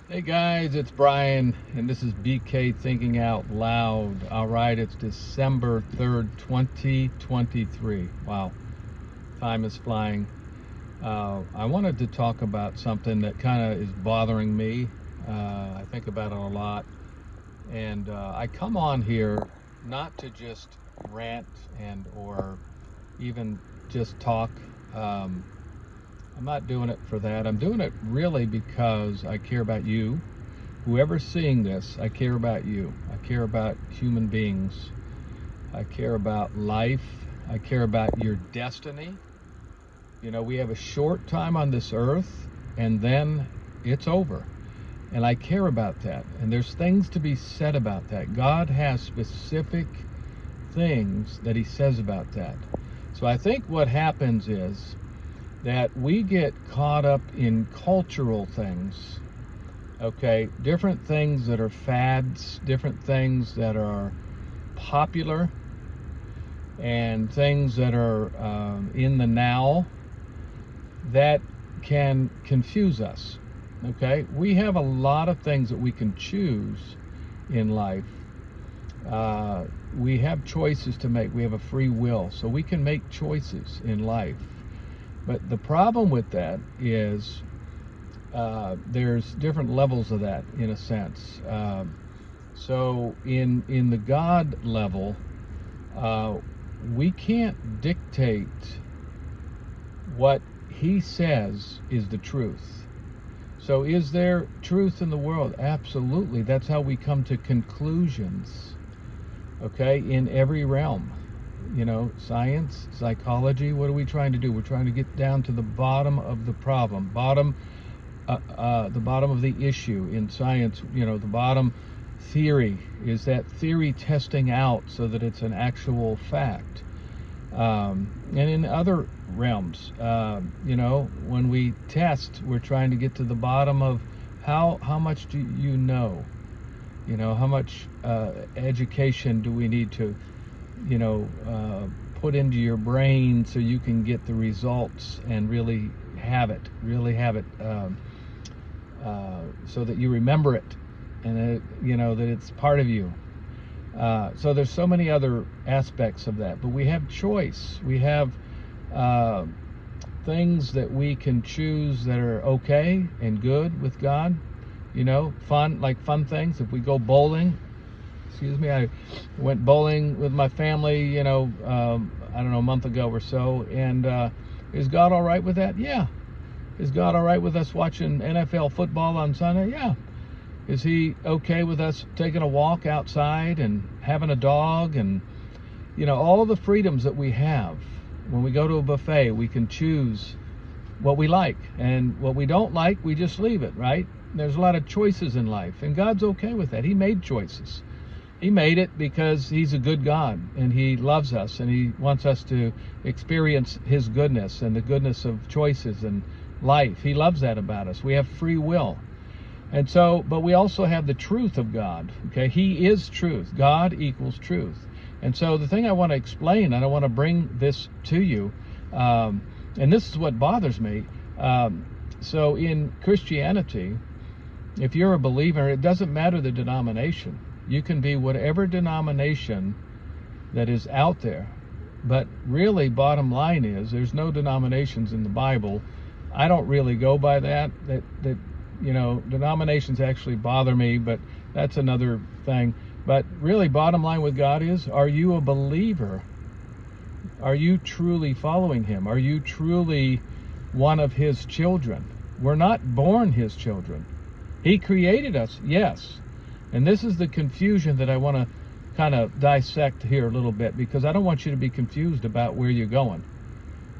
Hey guys, it's Brian, and this is BK Thinking Out Loud. All right, it's December 3rd, 2023. Wow, time is flying. I wanted to talk about something that kind of is bothering me. I think about it a lot, and I come on here not to just rant and or even just talk. Um, I'm not doing it for that. I'm doing it really because I care about you. Whoever's seeing this, I care about you. I care about human beings. I care about life. I care about your destiny. You know, we have a short time on this earth and then it's over. And I care about that. And there's things to be said about that. God has specific things that He says about that. So I think what happens is that we get caught up in cultural things. Okay, different things that are fads, different things that are popular, and things that are in the now that can confuse us. Okay, we have a lot of things that we can choose in life. We have choices to make. We have a free will, so we can make choices in life. But the problem with that is there's different levels of that, in a sense. So in the God level, uh, we can't dictate what He says is the truth. So is there truth in the world? Absolutely. That's how we come to conclusions. Okay, in every realm. You know, science, psychology. What are we trying to do? We're trying to get down to the bottom of the problem, the bottom of the issue in science. You know, the bottom theory is that theory testing out so that it's an actual fact. And in other realms, you know, when we test, we're trying to get to the bottom of how much do you know? You know, how much education do we need to, you know, put into your brain so you can get the results and really have it, so that you remember it, and you know that it's part of you. So there's so many other aspects of that, but we have choice. We have uh, things that we can choose that are okay and good with God. You know, fun things. If we go bowling, excuse me, I went bowling with my family. You know, I don't know, a month ago or so, and is God all right with that? Yeah. Is God all right with us watching NFL football on Sunday? Yeah. Is He okay with us taking a walk outside and having a dog and, you know, all the freedoms that we have? When we go to a buffet, we can choose what we like, and what we don't like, we just leave it, right? There's a lot of choices in life, and God's okay with that. He made choices. He made it because He's a good God, and He loves us, and He wants us to experience His goodness and the goodness of choices and life. He loves that about us. We have free will. And so, but we also have the truth of God. Okay, He is truth. God equals truth. And so, the thing I want to explain, and I want to bring this to you, and this is what bothers me. So, in Christianity, if you're a believer, it doesn't matter the denomination. You can be whatever denomination that is out there. But really, bottom line is, there's no denominations in the Bible. I don't really go by that. That you know, denominations actually bother me, but that's another thing. But really, bottom line with God is, are you a believer? Are you truly following Him? Are you truly one of His children? We're not born His children. He created us, yes. And this is the confusion that I want to kind of dissect here a little bit, because I don't want you to be confused about where you're going.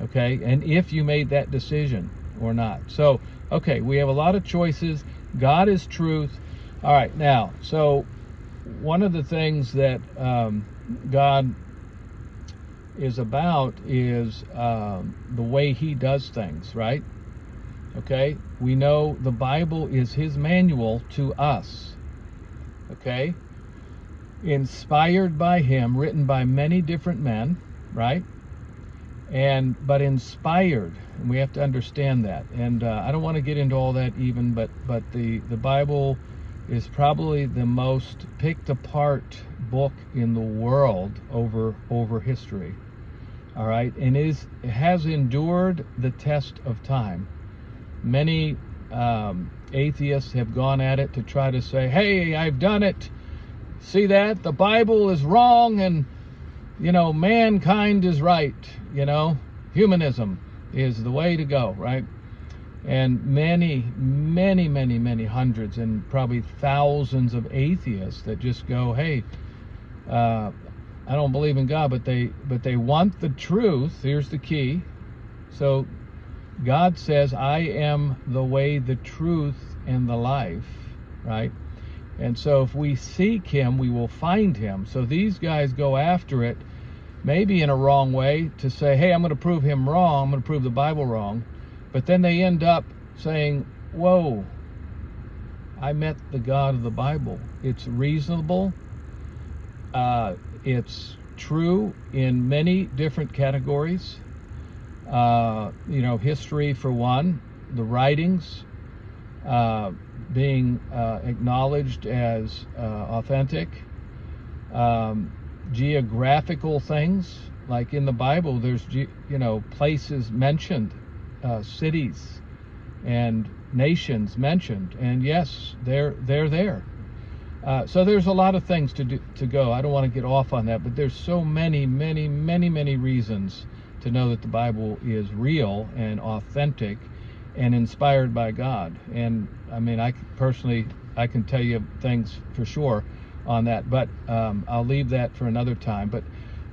Okay? And if you made that decision or not. So, okay, we have a lot of choices. God is truth. All right, now, so one of the things that God is about is the way He does things, right? Okay? We know the Bible is His manual to us. Okay? Inspired by Him, written by many different men, right? But inspired. and we have to understand that. And I don't want to get into all that even, but the Bible is probably the most picked apart book in the world over history. All right, and it has endured the test of time. Many atheists have gone at it to try to say, hey, I've done it. See that? The Bible is wrong, and, mankind is right. Humanism is the way to go, right? And many, many, many, many hundreds and probably thousands of atheists that just go, hey, I don't believe in God, but they want the truth. Here's the key. So God says, I am the way, the truth, and the life, right? And so if we seek him, we will find him. So these guys go after it, maybe in a wrong way, to say, hey, I'm going to prove him wrong. I'm going to prove the Bible wrong. But then they end up saying, whoa, I met the God of the Bible. It's reasonable. It's true in many different categories. History for one, the writings being acknowledged as authentic. Geographical things, like in the Bible, there's places mentioned, cities and nations mentioned, and yes, they're there. So there's a lot of things to go. I don't want to get off on that, but there's so many reasons to know that the Bible is real and authentic and inspired by God. And I mean, I can tell you things for sure on that, but I'll leave that for another time. But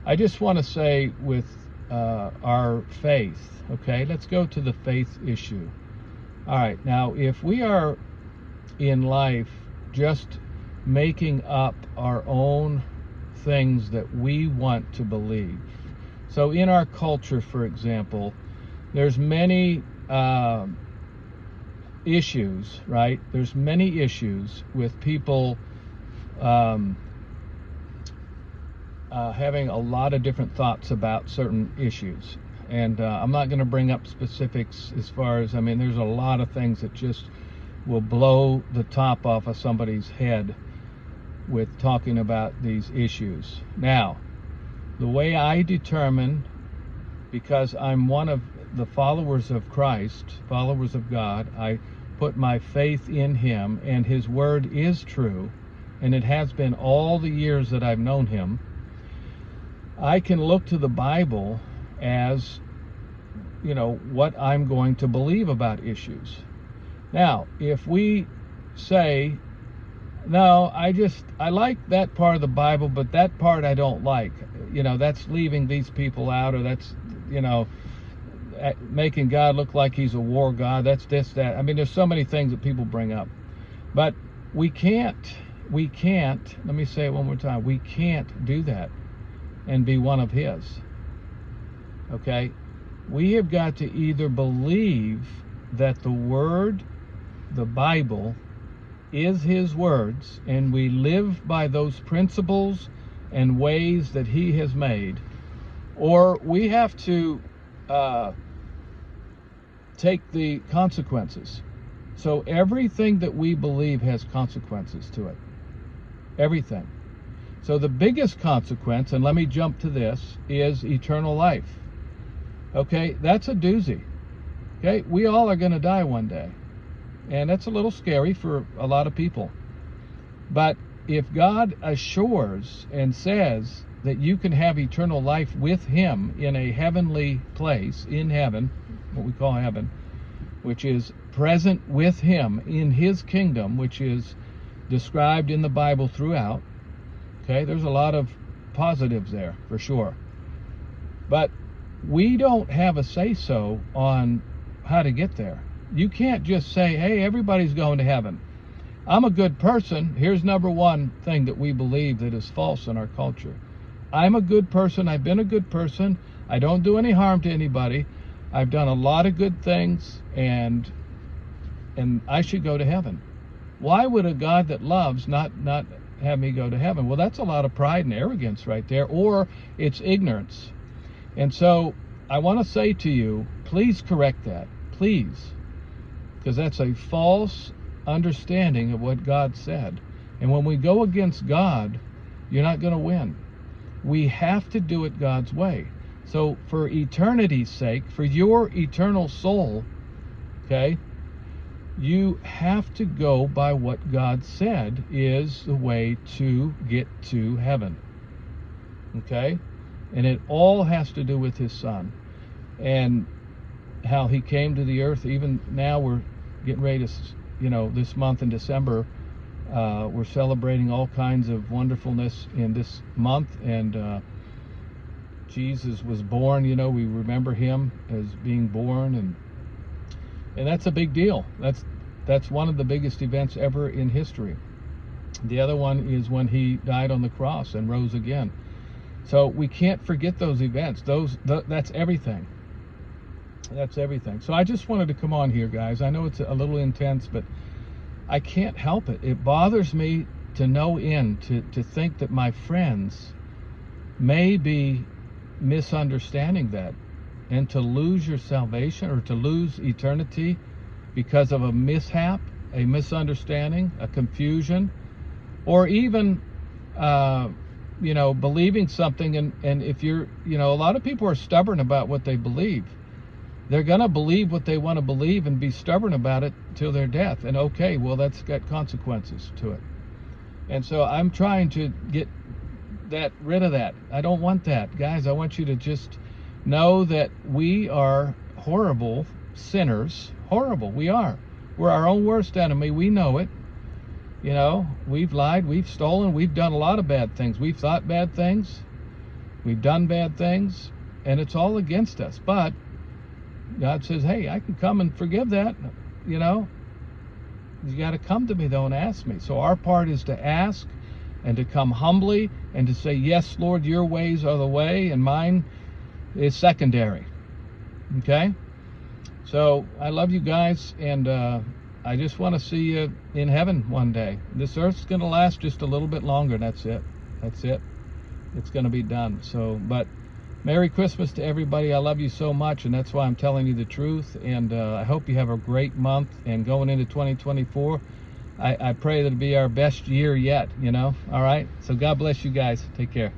I just want to say with our faith, okay, let's go to the faith issue. All right, now if we are in life just making up our own things that we want to believe. So in our culture, for example, there's many issues, right? There's many issues with people having a lot of different thoughts about certain issues. And I'm not going to bring up specifics as far as, there's a lot of things that just will blow the top off of somebody's head with talking about these issues. Now, the way I determine, because I'm one of the followers of Christ, followers of God, I put my faith in him, and his word is true, and it has been all the years that I've known him. I can look to the Bible as, what I'm going to believe about issues. Now, if we say, no, I like that part of the Bible, but that part I don't like, that's leaving these people out, or that's, making God look like he's a war God, that's this, that. There's so many things that people bring up. But we can't, let me say it one more time, we can't do that and be one of his. Okay? We have got to either believe that the Word, the Bible, is his words, and we live by those principles and ways that he has made, or we have to take the consequences. So everything that we believe has consequences to it. Everything. So the biggest consequence, and let me jump to this, is eternal life. Okay, that's a doozy. Okay, we all are going to die one day. And that's a little scary for a lot of people. But if God assures and says that you can have eternal life with him in a heavenly place, in heaven, what we call heaven, which is present with him in his kingdom, which is described in the Bible throughout. Okay, there's a lot of positives there, for sure. But we don't have a say-so on how to get there. You can't just say, hey, everybody's going to heaven. I'm a good person. Here's number one thing that we believe that is false in our culture. I'm a good person. I've been a good person. I don't do any harm to anybody. I've done a lot of good things, and I should go to heaven. Why would a God that loves not have me go to heaven? Well, that's a lot of pride and arrogance right there, or it's ignorance. And so I want to say to you please correct that. Please. Because that's a false understanding of what God said. And when we go against God, you're not going to win. We have to do it God's way. So for eternity's sake, for your eternal soul, okay, you have to go by what God said is the way to get to heaven. Okay? And it all has to do with his son. And how he came to the earth. Even now we're getting ready to, this month in December, we're celebrating all kinds of wonderfulness in this month. And Jesus was born, we remember him as being born. And that's a big deal. That's one of the biggest events ever in history. The other one is when he died on the cross and rose again. So we can't forget those events. That's everything. That's everything. So I just wanted to come on here, guys. I know it's a little intense, but I can't help it. It bothers me to no end to think that my friends may be misunderstanding that, and to lose your salvation or to lose eternity because of a mishap, a misunderstanding, a confusion, or even believing something. And if you're, a lot of people are stubborn about what they believe. They're going to believe what they want to believe and be stubborn about it till their death. And okay, well, that's got consequences to it. And so I'm trying to get rid of that. I don't want that. Guys, I want you to just know that we are horrible sinners. Horrible. We are. We're our own worst enemy. We know it. We've lied, we've stolen, we've done a lot of bad things. We've thought bad things. We've done bad things. And it's all against us. But God says, hey, I can come and forgive that. You got to come to me, though, and ask me. So our part is to ask and to come humbly and to say, yes, Lord, your ways are the way and mine is secondary. Okay? So I love you guys, and I just want to see you in heaven one day. This earth's going to last just a little bit longer. That's it. That's it. It's going to be done. So, but Merry Christmas to everybody. I love you so much, and that's why I'm telling you the truth. And I hope you have a great month. And going into 2024, I pray that it'll be our best year yet, All right? So God bless you guys. Take care.